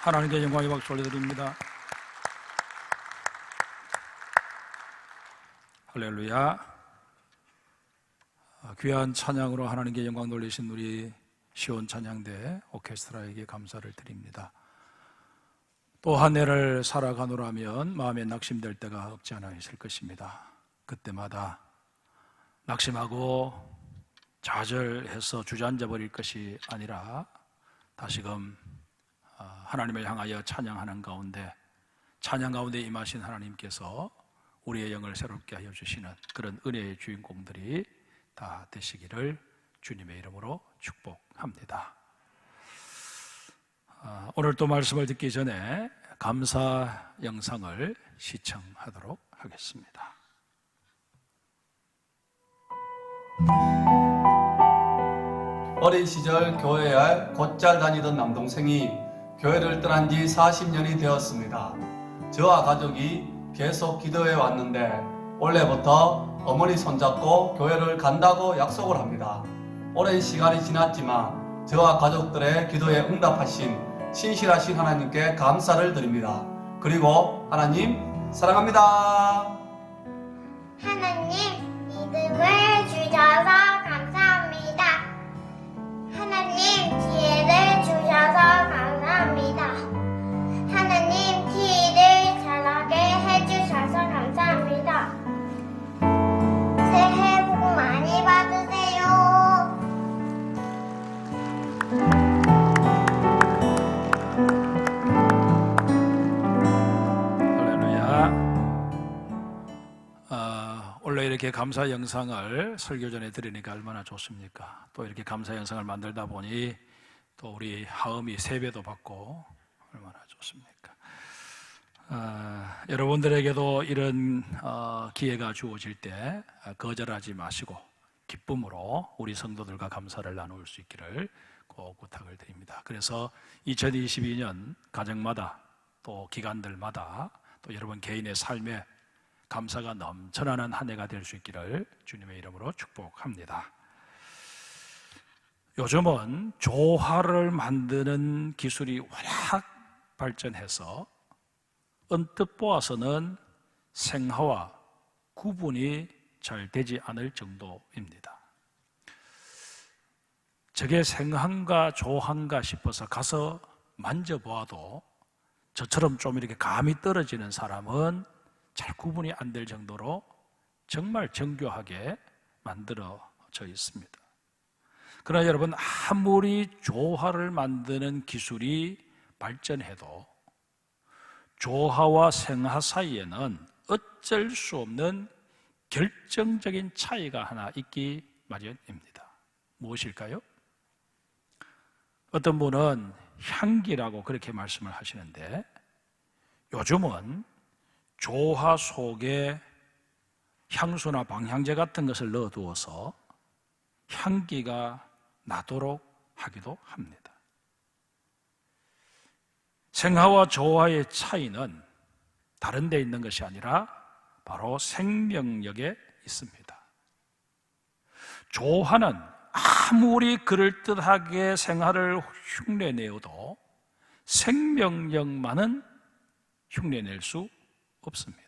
하나님께 영광의 박수 올려드립니다. 할렐루야. 귀한 찬양으로 하나님께 영광 돌리신 우리 시온 찬양대 오케스트라에게 감사를 드립니다. 또 한 해를 살아가노라면 마음에 낙심될 때가 없지 않아 있을 것입니다. 그때마다 낙심하고 좌절해서 주저앉아 버릴 것이 아니라 다시금 하나님을 향하여 찬양하는 가운데, 찬양 가운데 임하신 하나님께서 우리의 영을 새롭게 하여 주시는 그런 은혜의 주인공들이 다 되시기를 주님의 이름으로 축복합니다. 오늘 또 말씀을 듣기 전에 감사 영상을 시청하도록 하겠습니다. 어린 시절 교회에 곧잘 다니던 남동생이 교회를 떠난 지 40년이 되었습니다. 저와 가족이 계속 기도해 왔는데 올해부터 어머니 손잡고 교회를 간다고 약속을 합니다. 오랜 시간이 지났지만 저와 가족들의 기도에 응답하신 신실하신 하나님께 감사를 드립니다. 그리고 하나님 사랑합니다. 하나님 믿음을 주셔서 감사합니다. 하나님 지혜를 주셔서 감사합니다. 하나님 일을 잘하게 해주셔서 감사합니다. 새해 복 많이 받으세요. 원래 이렇게 감사 영상을 설교 전에 드리니까 얼마나 좋습니까? 또 이렇게 감사 영상을 만들다 보니 또 우리 하음이 세배도 받고 얼마나 좋습니까? 여러분들에게도 이런 기회가 주어질 때 거절하지 마시고 기쁨으로 우리 성도들과 감사를 나눌 수 있기를 꼭 부탁을 드립니다. 그래서 2022년 가정마다 또 기관들마다 또 여러분 개인의 삶에 감사가 넘쳐나는 한 해가 될 수 있기를 주님의 이름으로 축복합니다. 요즘은 조화를 만드는 기술이 워낙 발전해서 언뜻 보아서는 생화와 구분이 잘 되지 않을 정도입니다. 저게 생화인가 조화인가 싶어서 가서 만져보아도 저처럼 좀 이렇게 감이 떨어지는 사람은 잘 구분이 안 될 정도로 정말 정교하게 만들어져 있습니다. 그러나 여러분, 아무리 조화를 만드는 기술이 발전해도 조화와 생화 사이에는 어쩔 수 없는 결정적인 차이가 하나 있기 마련입니다. 무엇일까요? 어떤 분은 향기라고 그렇게 말씀을 하시는데, 요즘은 조화 속에 향수나 방향제 같은 것을 넣어두어서 향기가 나도록 하기도 합니다. 생화와 조화의 차이는 다른 데 있는 것이 아니라 바로 생명력에 있습니다. 조화는 아무리 그럴듯하게 생화를 흉내내어도 생명력만은 흉내낼 수 없습니다.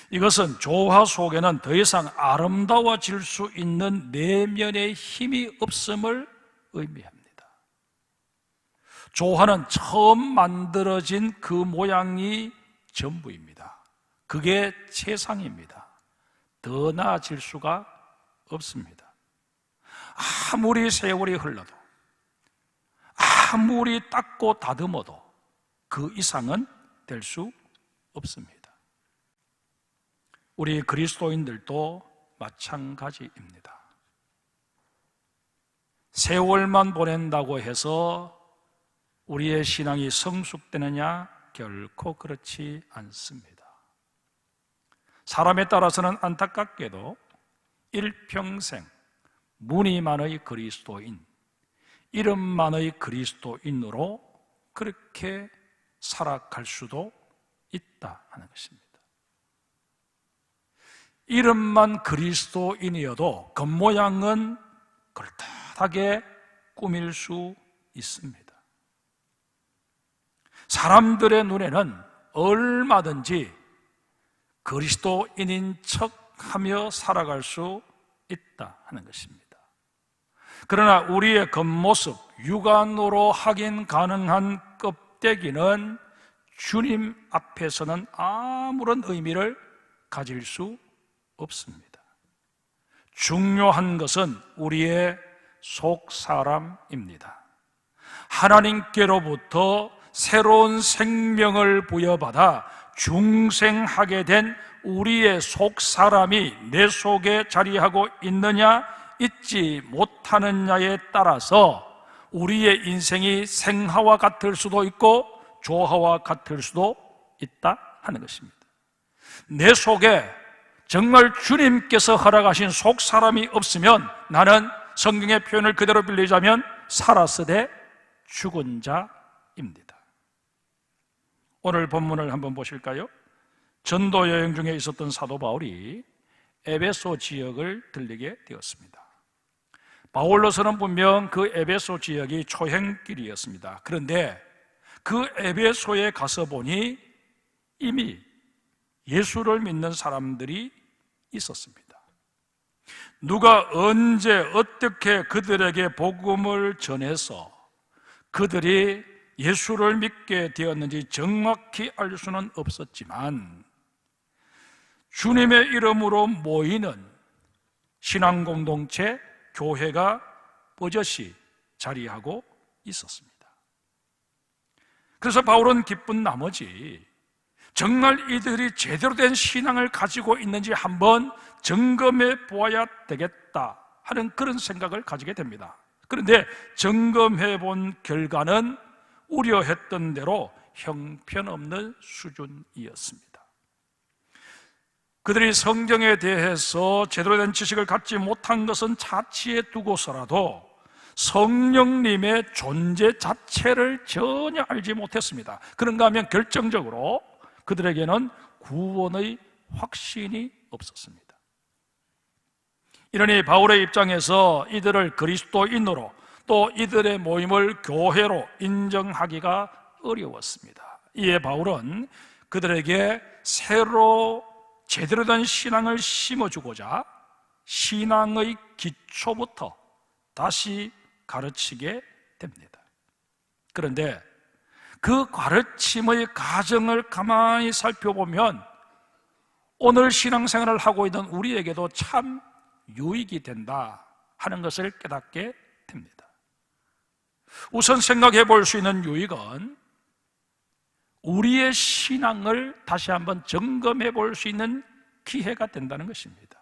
이것은 조화 속에는 더 이상 아름다워질 수 있는 내면의 힘이 없음을 의미합니다. 조화는 처음 만들어진 그 모양이 전부입니다. 그게 최상입니다. 더 나아질 수가 없습니다. 아무리 세월이 흘러도, 아무리 닦고 다듬어도 그 이상은 될 수 없습니다. 우리 그리스도인들도 마찬가지입니다. 세월만 보낸다고 해서 우리의 신앙이 성숙되느냐? 결코 그렇지 않습니다. 사람에 따라서는 안타깝게도 일평생 무늬만의 그리스도인, 이름만의 그리스도인으로 그렇게 살아갈 수도 있다 하는 것입니다. 이름만 그리스도인이어도 겉모양은 그럴듯하게 꾸밀 수 있습니다. 사람들의 눈에는 얼마든지 그리스도인인 척하며 살아갈 수 있다 하는 것입니다. 그러나 우리의 겉모습, 육안으로 확인 가능한 껍데기는 주님 앞에서는 아무런 의미를 가질 수 없습니다. 중요한 것은 우리의 속사람입니다. 하나님께로부터 새로운 생명을 부여받아 중생하게 된 우리의 속사람이 내 속에 자리하고 있느냐 있지 못하느냐에 따라서 우리의 인생이 생하와 같을 수도 있고 조화와 같을 수도 있다 하는 것입니다. 내 속에 정말 주님께서 허락하신 속사람이 없으면 나는 성경의 표현을 그대로 빌리자면 살았으되 죽은 자입니다. 오늘 본문을 한번 보실까요? 전도 여행 중에 있었던 사도 바울이 에베소 지역을 들리게 되었습니다. 바울로서는 분명 그 에베소 지역이 초행길이었습니다. 그런데 그 에베소에 가서 보니 이미 예수를 믿는 사람들이 있었습니다. 누가 언제 어떻게 그들에게 복음을 전해서 그들이 예수를 믿게 되었는지 정확히 알 수는 없었지만 주님의 이름으로 모이는 신앙 공동체, 교회가 버젓이 자리하고 있었습니다. 그래서 바울은 기쁜 나머지 정말 이들이 제대로 된 신앙을 가지고 있는지 한번 점검해 보아야 되겠다 하는 그런 생각을 가지게 됩니다. 그런데 점검해 본 결과는 우려했던 대로 형편없는 수준이었습니다. 그들이 성경에 대해서 제대로 된 지식을 갖지 못한 것은 차치해 두고서라도 성령님의 존재 자체를 전혀 알지 못했습니다. 그런가 하면 결정적으로 그들에게는 구원의 확신이 없었습니다. 이러니 바울의 입장에서 이들을 그리스도인으로 또 이들의 모임을 교회로 인정하기가 어려웠습니다. 이에 바울은 그들에게 새로 제대로 된 신앙을 심어주고자 신앙의 기초부터 다시 가르치게 됩니다. 그런데 그 가르침의 과정을 가만히 살펴보면 오늘 신앙생활을 하고 있는 우리에게도 참 유익이 된다 하는 것을 깨닫게 됩니다. 우선 생각해 볼 수 있는 유익은 우리의 신앙을 다시 한번 점검해 볼 수 있는 기회가 된다는 것입니다.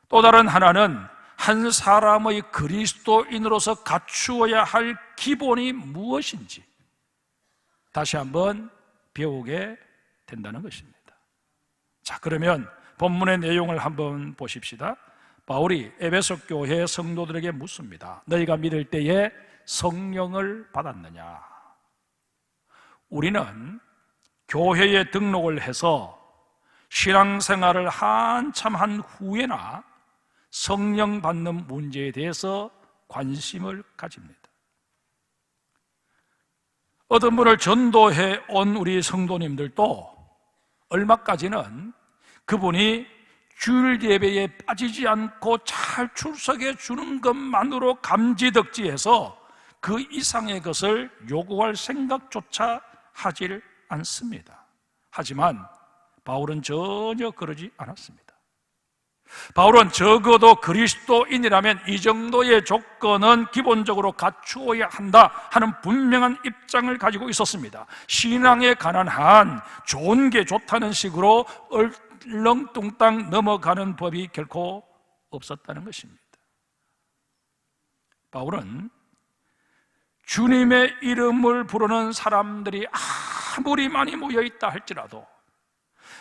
또 다른 하나는 한 사람의 그리스도인으로서 갖추어야 할 기본이 무엇인지 다시 한번 배우게 된다는 것입니다. 자, 그러면 본문의 내용을 한번 보십시다. 바울이 에베소 교회 성도들에게 묻습니다. 너희가 믿을 때에 성령을 받았느냐? 우리는 교회에 등록을 해서 신앙생활을 한참 한 후에나 성령 받는 문제에 대해서 관심을 가집니다. 어떤 분을 전도해 온 우리 성도님들도 얼마까지는 그분이 주일 예배에 빠지지 않고 잘 출석해 주는 것만으로 감지덕지해서 그 이상의 것을 요구할 생각조차 하질 않습니다. 하지만 바울은 전혀 그러지 않았습니다. 바울은 적어도 그리스도인이라면 이 정도의 조건은 기본적으로 갖추어야 한다 하는 분명한 입장을 가지고 있었습니다. 신앙에 관한 한 좋은 게 좋다는 식으로 얼렁뚱땅 넘어가는 법이 결코 없었다는 것입니다. 바울은 주님의 이름을 부르는 사람들이 아무리 많이 모여있다 할지라도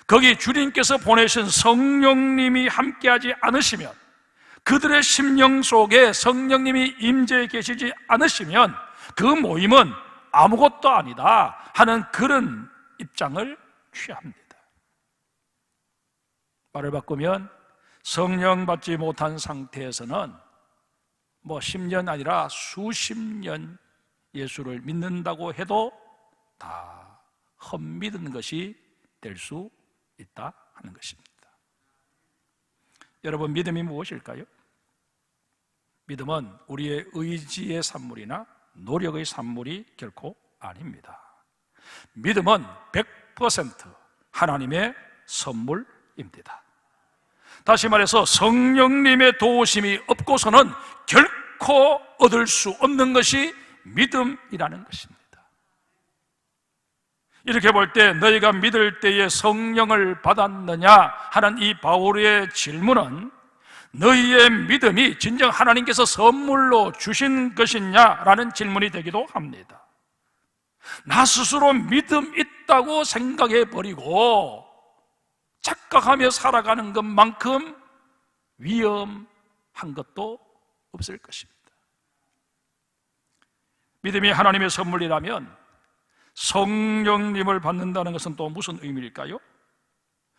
거기 주님께서 보내신 성령님이 함께하지 않으시면, 그들의 심령 속에 성령님이 임재해 계시지 않으시면 그 모임은 아무것도 아니다 하는 그런 입장을 취합니다. 말을 바꾸면 성령 받지 못한 상태에서는 10년 아니라 수십 년 예수를 믿는다고 해도 다 헛믿은 것이 될 수 있다 하는 것입니다. 여러분, 믿음이 무엇일까요? 믿음은 우리의 의지의 산물이나 노력의 산물이 결코 아닙니다. 믿음은 100% 하나님의 선물입니다. 다시 말해서 성령님의 도우심이 없고서는 결코 얻을 수 없는 것이 믿음이라는 것입니다. 이렇게 볼 때 너희가 믿을 때에 성령을 받았느냐 하는 이 바울의 질문은 너희의 믿음이 진정 하나님께서 선물로 주신 것이냐라는 질문이 되기도 합니다. 나 스스로 믿음 있다고 생각해 버리고 착각하며 살아가는 것만큼 위험한 것도 없을 것입니다. 믿음이 하나님의 선물이라면 성령님을 받는다는 것은 또 무슨 의미일까요?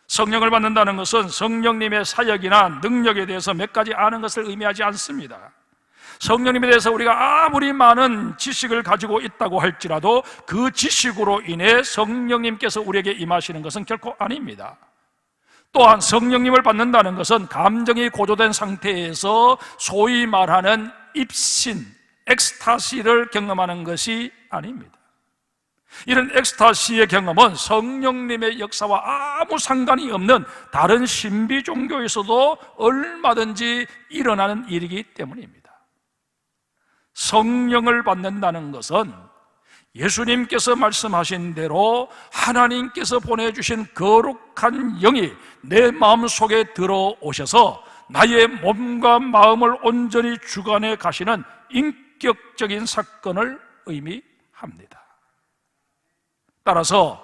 성령을 받는다는 것은 성령님의 사역이나 능력에 대해서 몇 가지 아는 것을 의미하지 않습니다. 성령님에 대해서 우리가 아무리 많은 지식을 가지고 있다고 할지라도 그 지식으로 인해 성령님께서 우리에게 임하시는 것은 결코 아닙니다. 또한 성령님을 받는다는 것은 감정이 고조된 상태에서 소위 말하는 입신, 엑스타시를 경험하는 것이 아닙니다. 이런 엑스타시의 경험은 성령님의 역사와 아무 상관이 없는 다른 신비 종교에서도 얼마든지 일어나는 일이기 때문입니다. 성령을 받는다는 것은 예수님께서 말씀하신 대로 하나님께서 보내주신 거룩한 영이 내 마음속에 들어오셔서 나의 몸과 마음을 온전히 주관해 가시는 인격적인 사건을 의미합니다. 따라서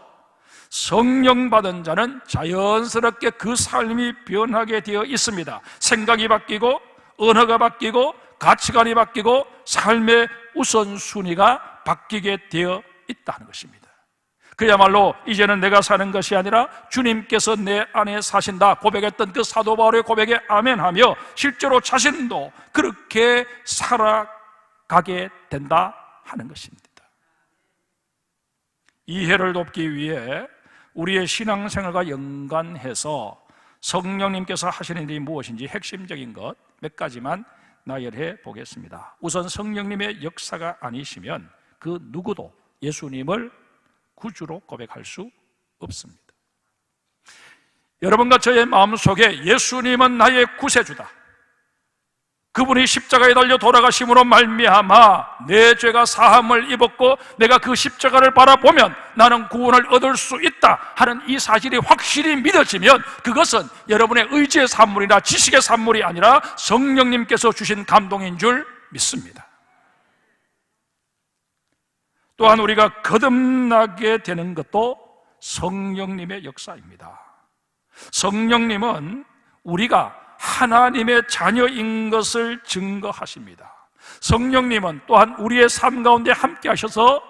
성령 받은 자는 자연스럽게 그 삶이 변하게 되어 있습니다. 생각이 바뀌고 언어가 바뀌고 가치관이 바뀌고 삶의 우선순위가 바뀌게 되어 있다는 것입니다. 그야말로 이제는 내가 사는 것이 아니라 주님께서 내 안에 사신다 고백했던 그 사도 바울의 고백에 아멘하며 실제로 자신도 그렇게 살아가게 된다 하는 것입니다. 이해를 돕기 위해 우리의 신앙생활과 연관해서 성령님께서 하시는 일이 무엇인지 핵심적인 것 몇 가지만 나열해 보겠습니다. 우선 성령님의 역사가 아니시면 그 누구도 예수님을 구주로 고백할 수 없습니다. 여러분과 저의 마음속에 예수님은 나의 구세주다, 그분이 십자가에 달려 돌아가심으로 말미암아 내 죄가 사함을 입었고 내가 그 십자가를 바라보면 나는 구원을 얻을 수 있다 하는 이 사실이 확실히 믿어지면 그것은 여러분의 의지의 산물이나 지식의 산물이 아니라 성령님께서 주신 감동인 줄 믿습니다. 또한 우리가 거듭나게 되는 것도 성령님의 역사입니다. 성령님은 우리가 하나님의 자녀인 것을 증거하십니다. 성령님은 또한 우리의 삶 가운데 함께 하셔서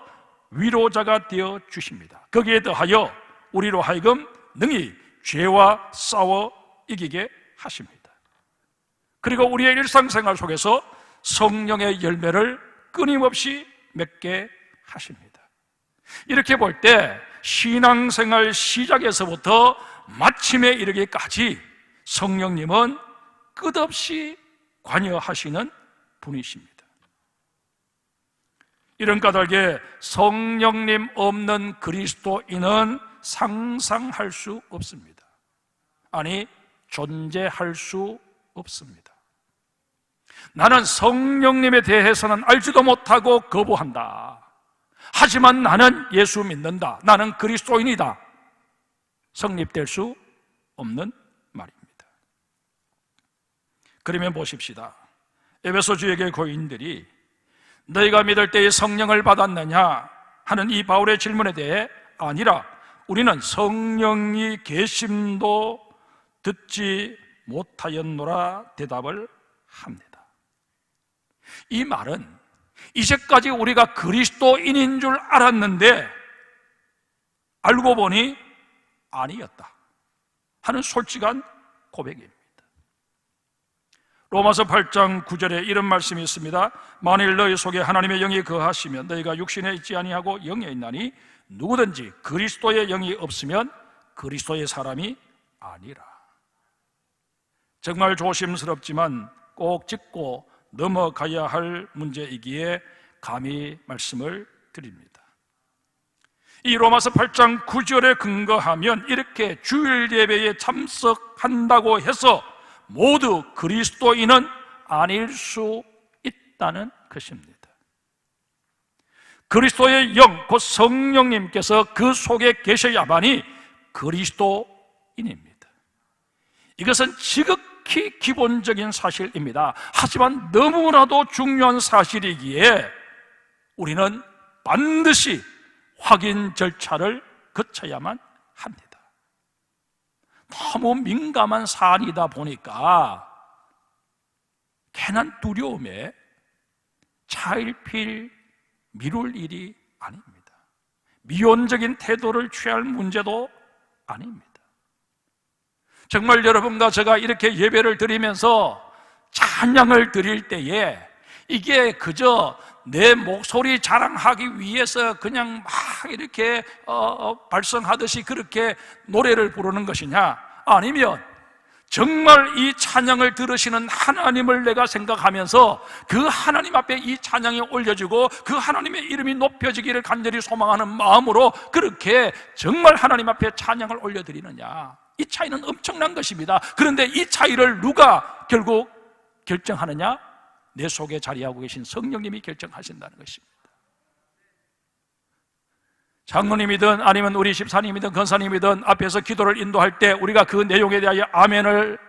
위로자가 되어 주십니다. 거기에 더하여 우리로 하여금 능히 죄와 싸워 이기게 하십니다. 그리고 우리의 일상생활 속에서 성령의 열매를 끊임없이 맺게 하십니다. 이렇게 볼 때 신앙생활 시작에서부터 마침에 이르기까지 성령님은 끝없이 관여하시는 분이십니다. 이런 까닭에 성령님 없는 그리스도인은 상상할 수 없습니다. 아니, 존재할 수 없습니다. 나는 성령님에 대해서는 알지도 못하고 거부한다. 하지만 나는 예수 믿는다. 나는 그리스도인이다. 성립될 수 없는 말입니다. 그러면 보십시다. 에베소 주에게 교인들이 너희가 믿을 때에 성령을 받았느냐 하는 이 바울의 질문에 대해 아니라 우리는 성령이 계심도 듣지 못하였노라 대답을 합니다. 이 말은 이제까지 우리가 그리스도인인 줄 알았는데 알고 보니 아니었다 하는 솔직한 고백입니다. 로마서 8장 9절에 이런 말씀이 있습니다. 만일 너희 속에 하나님의 영이 거하시면 너희가 육신에 있지 아니하고 영에 있나니 누구든지 그리스도의 영이 없으면 그리스도의 사람이 아니라. 정말 조심스럽지만 꼭 짚고 넘어가야 할 문제이기에 감히 말씀을 드립니다. 이 로마서 8장 9절에 근거하면 이렇게 주일 예배에 참석한다고 해서 모두 그리스도인은 아닐 수 있다는 것입니다. 그리스도의 영, 곧 성령님께서 그 속에 계셔야만이 그리스도인입니다. 이것은 지극히 기본적인 사실입니다. 하지만 너무나도 중요한 사실이기에 우리는 반드시 확인 절차를 거쳐야만 합니다. 너무 민감한 사안이다 보니까 괜한 두려움에 차일피일 미룰 일이 아닙니다. 미온적인 태도를 취할 문제도 아닙니다. 정말 여러분과 제가 이렇게 예배를 드리면서 찬양을 드릴 때에 이게 그저 내 목소리 자랑하기 위해서 그냥 막 이렇게 발성하듯이 그렇게 노래를 부르는 것이냐, 아니면 정말 이 찬양을 들으시는 하나님을 내가 생각하면서 그 하나님 앞에 이 찬양이 올려지고 그 하나님의 이름이 높여지기를 간절히 소망하는 마음으로 그렇게 정말 하나님 앞에 찬양을 올려드리느냐, 이 차이는 엄청난 것입니다. 그런데 이 차이를 누가 결국 결정하느냐? 내 속에 자리하고 계신 성령님이 결정하신다는 것입니다. 장로님이든 아니면 우리 집사님이든 권사님이든 앞에서 기도를 인도할 때 우리가 그 내용에 대하여 아멘을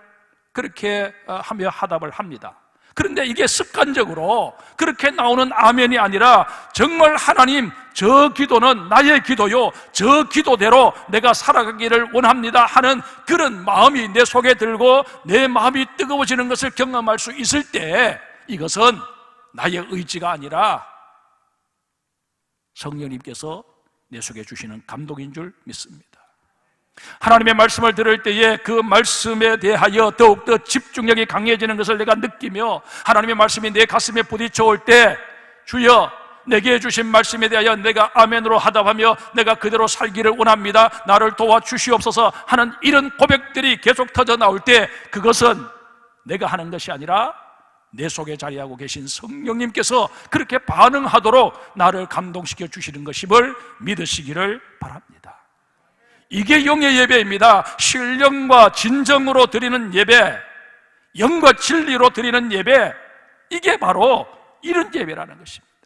그렇게 하며 화답을 합니다. 그런데 이게 습관적으로 그렇게 나오는 아멘이 아니라 정말 하나님, 저 기도는 나의 기도요, 저 기도대로 내가 살아가기를 원합니다 하는 그런 마음이 내 속에 들고 내 마음이 뜨거워지는 것을 경험할 수 있을 때 이것은 나의 의지가 아니라 성령님께서 내 속에 주시는 감동인 줄 믿습니다. 하나님의 말씀을 들을 때에 그 말씀에 대하여 더욱더 집중력이 강해지는 것을 내가 느끼며 하나님의 말씀이 내 가슴에 부딪혀 올 때 주여 내게 주신 말씀에 대하여 내가 아멘으로 하답하며 내가 그대로 살기를 원합니다, 나를 도와주시옵소서 하는 이런 고백들이 계속 터져 나올 때 그것은 내가 하는 것이 아니라 내 속에 자리하고 계신 성령님께서 그렇게 반응하도록 나를 감동시켜 주시는 것임을 믿으시기를 바랍니다. 이게 영의 예배입니다. 신령과 진정으로 드리는 예배, 영과 진리로 드리는 예배, 이게 바로 이런 예배라는 것입니다.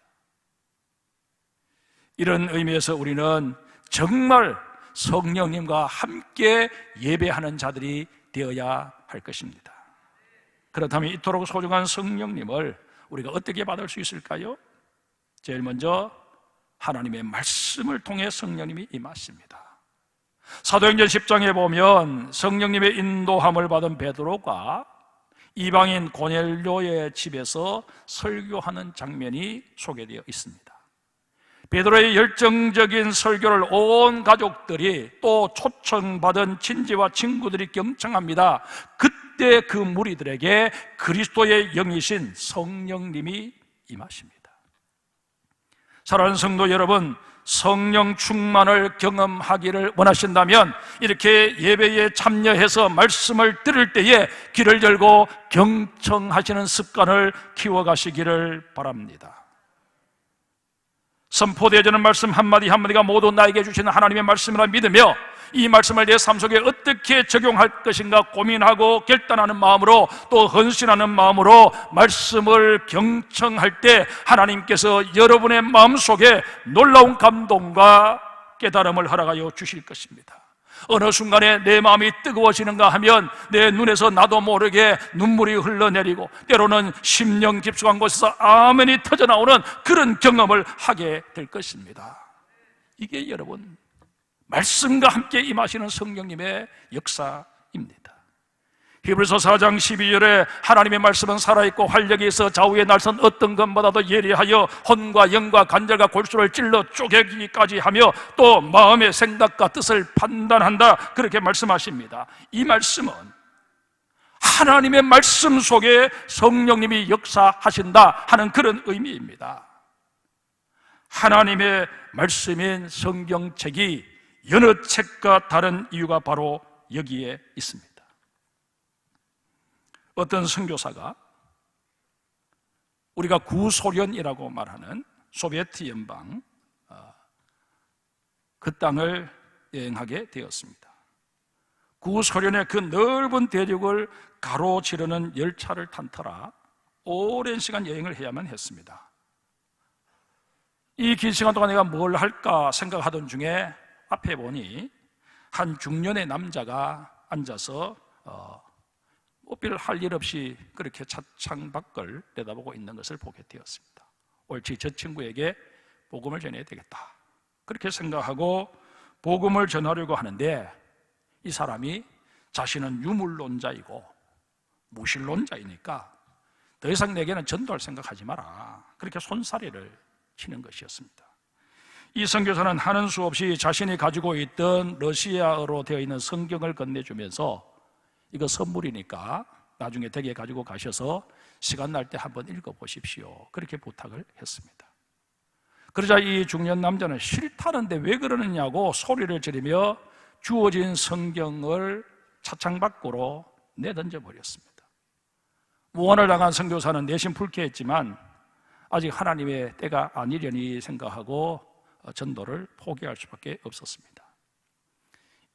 이런 의미에서 우리는 정말 성령님과 함께 예배하는 자들이 되어야 할 것입니다. 그렇다면 이토록 소중한 성령님을 우리가 어떻게 받을 수 있을까요? 제일 먼저 하나님의 말씀을 통해 성령님이 임하십니다. 사도행전 10장에 보면 성령님의 인도함을 받은 베드로가 이방인 고넬료의 집에서 설교하는 장면이 소개되어 있습니다. 베드로의 열정적인 설교를 온 가족들이 또 초청받은 친지와 친구들이 경청합니다. 그때 그 무리들에게 그리스도의 영이신 성령님이 임하십니다. 사랑하는 성도 여러분, 성령 충만을 경험하기를 원하신다면 이렇게 예배에 참여해서 말씀을 들을 때에 귀를 열고 경청하시는 습관을 키워가시기를 바랍니다. 선포되어지는 말씀 한마디 한마디가 모두 나에게 주시는 하나님의 말씀이라 믿으며 이 말씀을 내 삶 속에 어떻게 적용할 것인가 고민하고 결단하는 마음으로 또 헌신하는 마음으로 말씀을 경청할 때 하나님께서 여러분의 마음속에 놀라운 감동과 깨달음을 허락하여 주실 것입니다. 어느 순간에 내 마음이 뜨거워지는가 하면 내 눈에서 나도 모르게 눈물이 흘러내리고 때로는 심령 깊숙한 곳에서 아멘이 터져나오는 그런 경험을 하게 될 것입니다. 이게 여러분 말씀과 함께 임하시는 성령님의 역사입니다. 히브리서 4장 12절에 하나님의 말씀은 살아있고 활력이 있어 좌우의 날선 어떤 것보다도 예리하여 혼과 영과 관절과 골수를 찔러 쪼개기까지 하며 또 마음의 생각과 뜻을 판단한다, 그렇게 말씀하십니다. 이 말씀은 하나님의 말씀 속에 성령님이 역사하신다 하는 그런 의미입니다. 하나님의 말씀인 성경책이 여느 책과 다른 이유가 바로 여기에 있습니다. 어떤 선교사가 우리가 구소련이라고 말하는 소비에트 연방 그 땅을 여행하게 되었습니다. 구소련의 그 넓은 대륙을 가로지르는 열차를 탄 터라 오랜 시간 여행을 해야만 했습니다. 이 긴 시간 동안 내가 뭘 할까 생각하던 중에 앞에 보니 한 중년의 남자가 앉아서 별 할 일 없이 그렇게 차창 밖을 내다보고 있는 것을 보게 되었습니다. 옳지, 저 친구에게 복음을 전해야 되겠다, 그렇게 생각하고 복음을 전하려고 하는데, 이 사람이 자신은 유물론자이고 무신론자이니까 더 이상 내게는 전도할 생각하지 마라, 그렇게 손사래를 치는 것이었습니다. 이 선교사는 하는 수 없이 자신이 가지고 있던 러시아어로 되어 있는 성경을 건네주면서 이거 선물이니까 나중에 댁에 가지고 가셔서 시간 날 때 한번 읽어보십시오, 그렇게 부탁을 했습니다. 그러자 이 중년 남자는 싫다는데 왜 그러느냐고 소리를 지르며 주어진 성경을 차창 밖으로 내던져 버렸습니다. 무언을 당한 선교사는 내심 불쾌했지만 아직 하나님의 때가 아니려니 생각하고 전도를 포기할 수밖에 없었습니다.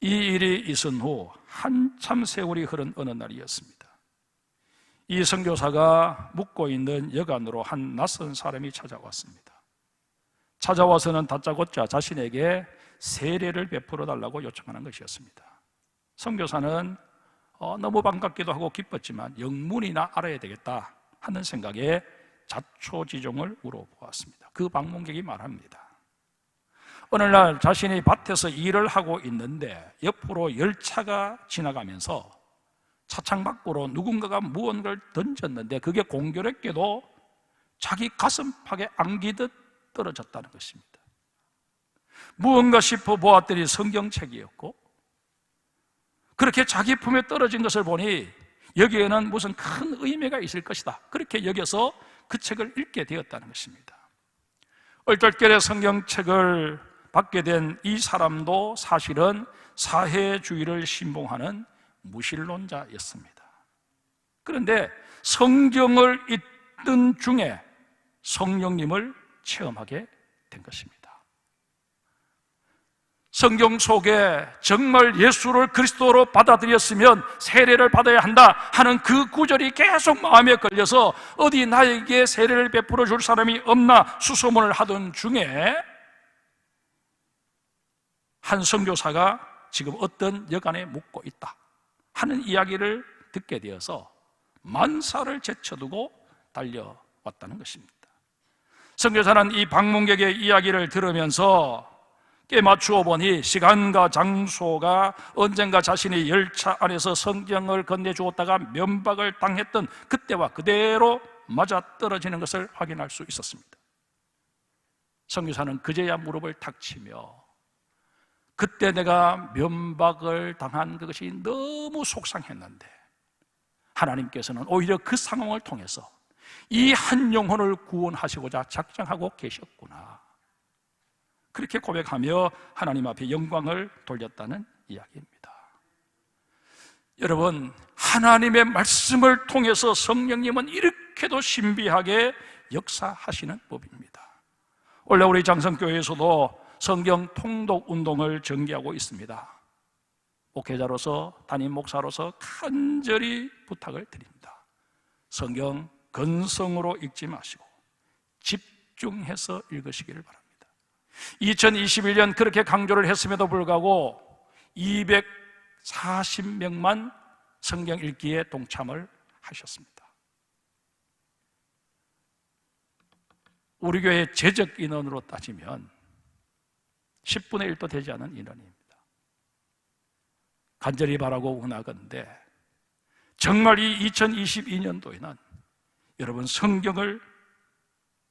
이 일이 있은 후 한참 세월이 흐른 어느 날이었습니다. 이 선교사가 묵고 있는 여관으로 한 낯선 사람이 찾아왔습니다. 찾아와서는 다짜고짜 자신에게 세례를 베풀어 달라고 요청하는 것이었습니다. 선교사는 너무 반갑기도 하고 기뻤지만 영문이나 알아야 되겠다 하는 생각에 자초지종을 물어보았습니다. 그 방문객이 말합니다. 어느 날 자신이 밭에서 일을 하고 있는데 옆으로 열차가 지나가면서 차창 밖으로 누군가가 무언가를 던졌는데 그게 공교롭게도 자기 가슴팍에 안기듯 떨어졌다는 것입니다. 무언가 싶어 보았더니 성경책이었고, 그렇게 자기 품에 떨어진 것을 보니 여기에는 무슨 큰 의미가 있을 것이다, 그렇게 여겨서 그 책을 읽게 되었다는 것입니다. 얼떨결에 성경책을 받게 된 이 사람도 사실은 사회주의를 신봉하는 무신론자였습니다. 그런데 성경을 읽던 중에 성령님을 체험하게 된 것입니다. 성경 속에 정말 예수를 그리스도로 받아들였으면 세례를 받아야 한다 하는 그 구절이 계속 마음에 걸려서 어디 나에게 세례를 베풀어 줄 사람이 없나 수소문을 하던 중에 한 선교사가 지금 어떤 여관에 묵고 있다 하는 이야기를 듣게 되어서 만사를 제쳐두고 달려왔다는 것입니다. 선교사는 이 방문객의 이야기를 들으면서 깨맞추어 보니 시간과 장소가 언젠가 자신이 열차 안에서 성경을 건네주었다가 면박을 당했던 그때와 그대로 맞아떨어지는 것을 확인할 수 있었습니다. 선교사는 그제야 무릎을 탁 치며 그때 내가 면박을 당한 그것이 너무 속상했는데 하나님께서는 오히려 그 상황을 통해서 이 한 영혼을 구원하시고자 작정하고 계셨구나, 그렇게 고백하며 하나님 앞에 영광을 돌렸다는 이야기입니다. 여러분, 하나님의 말씀을 통해서 성령님은 이렇게도 신비하게 역사하시는 법입니다. 원래 우리 장성교회에서도 성경 통독 운동을 전개하고 있습니다. 목회자로서, 담임 목사로서 간절히 부탁을 드립니다. 성경 건성으로 읽지 마시고 집중해서 읽으시기를 바랍니다. 2021년 그렇게 강조를 했음에도 불구하고 240명만 성경 읽기에 동참을 하셨습니다. 우리 교회 재적 인원으로 따지면 10분의 1도 되지 않은 인원입니다. 간절히 바라고 원하건대 정말 이 2022년도에는 여러분 성경을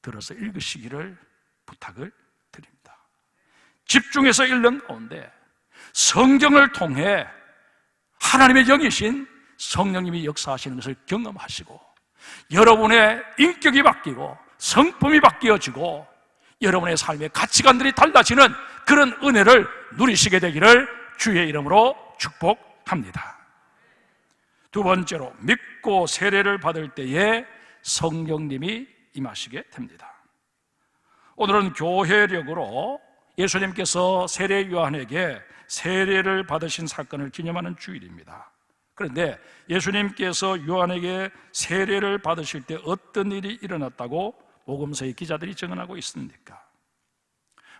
들어서 읽으시기를 부탁을 드립니다. 집중해서 읽는 가운데 성경을 통해 하나님의 영이신 성령님이 역사하시는 것을 경험하시고 여러분의 인격이 바뀌고 성품이 바뀌어지고 여러분의 삶의 가치관들이 달라지는 그런 은혜를 누리시게 되기를 주의 이름으로 축복합니다. 두 번째로, 믿고 세례를 받을 때에 성령님이 임하시게 됩니다. 오늘은 교회력으로 예수님께서 세례 요한에게 세례를 받으신 사건을 기념하는 주일입니다. 그런데 예수님께서 요한에게 세례를 받으실 때 어떤 일이 일어났다고 복음서의 기자들이 증언하고 있습니까?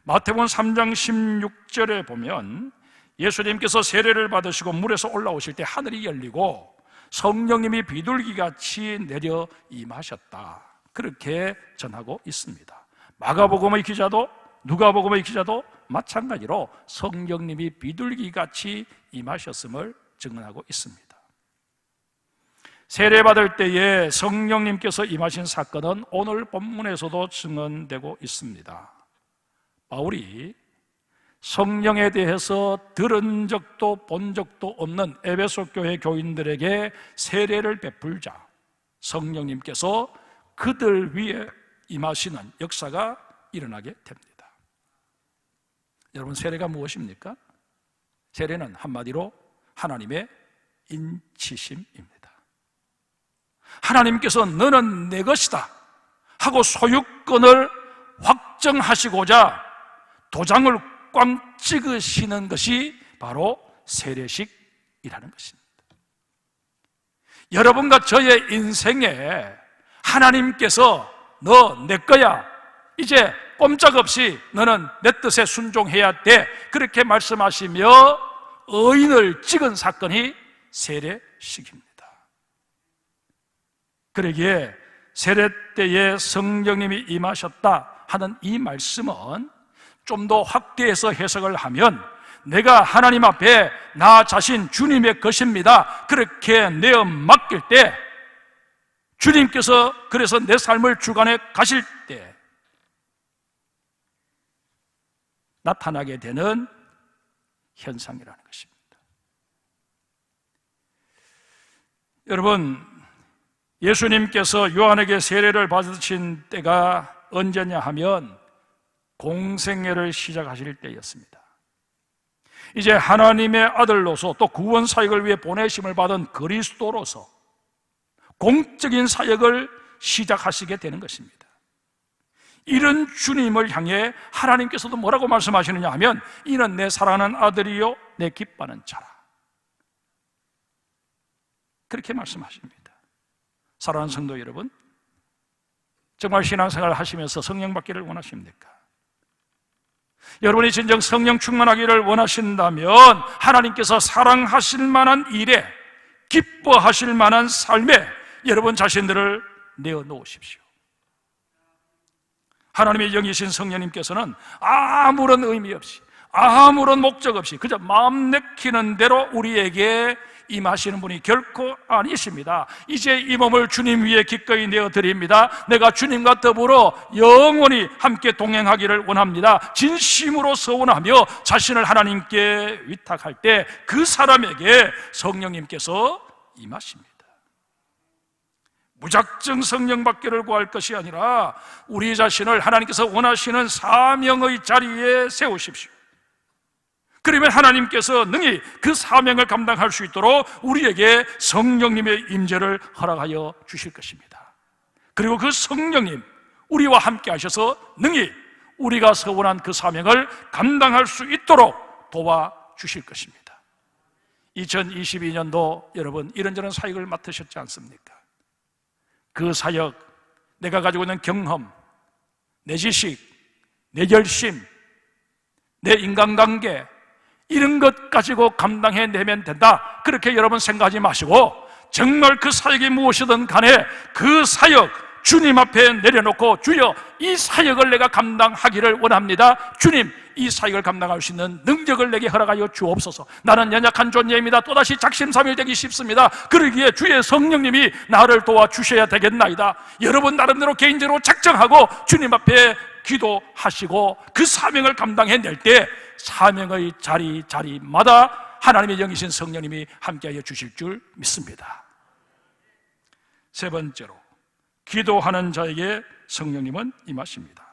마태복음 3장 16절에 보면 예수님께서 세례를 받으시고 물에서 올라오실 때 하늘이 열리고 성령님이 비둘기같이 내려 임하셨다, 그렇게 전하고 있습니다. 마가복음의 기자도 누가복음의 기자도 마찬가지로 성령님이 비둘기같이 임하셨음을 증언하고 있습니다. 세례받을 때에 성령님께서 임하신 사건은 오늘 본문에서도 증언되고 있습니다. 바울이 성령에 대해서 들은 적도 본 적도 없는 에베소 교회 교인들에게 세례를 베풀자 성령님께서 그들 위에 임하시는 역사가 일어나게 됩니다. 여러분, 세례가 무엇입니까? 세례는 한마디로 하나님의 인치심입니다. 하나님께서 너는 내 것이다 하고 소유권을 확정하시고자 도장을 꽝 찍으시는 것이 바로 세례식이라는 것입니다. 여러분과 저의 인생에 하나님께서 너 내 거야, 이제 꼼짝없이 너는 내 뜻에 순종해야 돼, 그렇게 말씀하시며 의인을 찍은 사건이 세례식입니다. 그러기에 세례 때에 성령님이 임하셨다 하는 이 말씀은 좀 더 확대해서 해석을 하면 내가 하나님 앞에 나 자신 주님의 것입니다 그렇게 내어 맡길 때 주님께서 그래서 내 삶을 주관해 가실 때 나타나게 되는 현상이라는 것입니다. 여러분, 예수님께서 요한에게 세례를 받으신 때가 언제냐 하면 공생애를 시작하실 때였습니다. 이제 하나님의 아들로서 또 구원 사역을 위해 보내심을 받은 그리스도로서 공적인 사역을 시작하시게 되는 것입니다. 이런 주님을 향해 하나님께서도 뭐라고 말씀하시느냐 하면 이는 내 사랑하는 아들이요 내 기뻐하는 자라, 그렇게 말씀하십니다. 사랑하는 성도 여러분, 정말 신앙생활을 하시면서 성령 받기를 원하십니까? 여러분이 진정 성령 충만하기를 원하신다면 하나님께서 사랑하실 만한 일에, 기뻐하실 만한 삶에 여러분 자신들을 내어놓으십시오. 하나님의 영이신 성령님께서는 아무런 의미 없이, 아무런 목적 없이 그저 마음 내키는 대로 우리에게 임하시는 분이 결코 아니십니다. 이제 이 몸을 주님 위에 기꺼이 내어드립니다. 내가 주님과 더불어 영원히 함께 동행하기를 원합니다. 진심으로 서원하며 자신을 하나님께 위탁할 때 그 사람에게 성령님께서 임하십니다. 무작정 성령 받기를 구할 것이 아니라 우리 자신을 하나님께서 원하시는 사명의 자리에 세우십시오. 그러면 하나님께서 능히 그 사명을 감당할 수 있도록 우리에게 성령님의 임재를 허락하여 주실 것입니다. 그리고 그 성령님 우리와 함께 하셔서 능히 우리가 서원한 그 사명을 감당할 수 있도록 도와주실 것입니다. 2022년도 여러분 이런저런 사역을 맡으셨지 않습니까? 그 사역, 내가 가지고 있는 경험, 내 지식, 내 열심, 내 인간관계 이런 것 가지고 감당해내면 된다, 그렇게 여러분 생각하지 마시고 정말 그 사역이 무엇이든 간에 그 사역 주님 앞에 내려놓고 주여 이 사역을 내가 감당하기를 원합니다. 주님 이 사역을 감당할 수 있는 능력을 내게 허락하여 주옵소서. 나는 연약한 존재입니다. 또다시 작심삼일되기 쉽습니다. 그러기에 주의 성령님이 나를 도와주셔야 되겠나이다. 여러분 나름대로 개인적으로 작정하고 주님 앞에 기도하시고 그 사명을 감당해낼 때 사명의 자리마다 하나님의 영이신 성령님이 함께하여 주실 줄 믿습니다. 세 번째로, 기도하는 자에게 성령님은 임하십니다.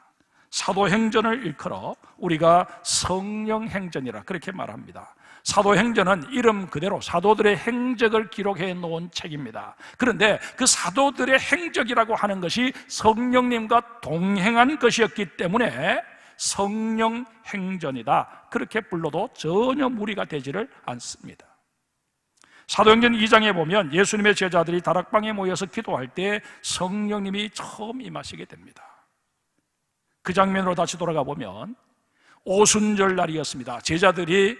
사도행전을 일컬어 우리가 성령행전이라 그렇게 말합니다. 사도행전은 이름 그대로 사도들의 행적을 기록해 놓은 책입니다. 그런데 그 사도들의 행적이라고 하는 것이 성령님과 동행한 것이었기 때문에 성령행전이다 그렇게 불러도 전혀 무리가 되지를 않습니다. 사도행전 2장에 보면 예수님의 제자들이 다락방에 모여서 기도할 때 성령님이 처음 임하시게 됩니다. 그 장면으로 다시 돌아가 보면 오순절 날이었습니다. 제자들이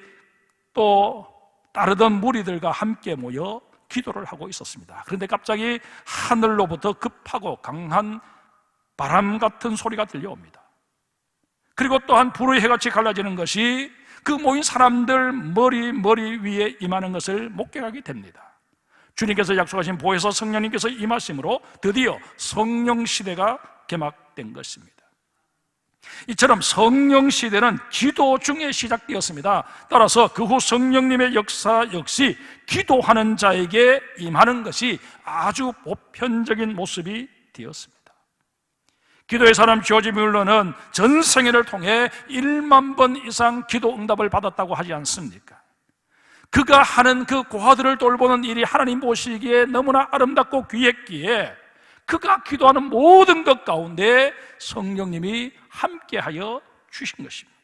또 따르던 무리들과 함께 모여 기도를 하고 있었습니다. 그런데 갑자기 하늘로부터 급하고 강한 바람 같은 소리가 들려옵니다. 그리고 또한 불의 해같이 갈라지는 것이 그 모인 사람들 머리 위에 임하는 것을 목격하게 됩니다. 주님께서 약속하신 보혜사 성령님께서 임하심으로 드디어 성령 시대가 개막된 것입니다. 이처럼 성령 시대는 기도 중에 시작되었습니다. 따라서 그 후 성령님의 역사 역시 기도하는 자에게 임하는 것이 아주 보편적인 모습이 되었습니다. 기도의 사람 조지 뮬러는 전생애를 통해 1만 번 이상 기도 응답을 받았다고 하지 않습니까? 그가 하는 그 고아들을 돌보는 일이 하나님 보시기에 너무나 아름답고 귀했기에 그가 기도하는 모든 것 가운데 성령님이 함께하여 주신 것입니다.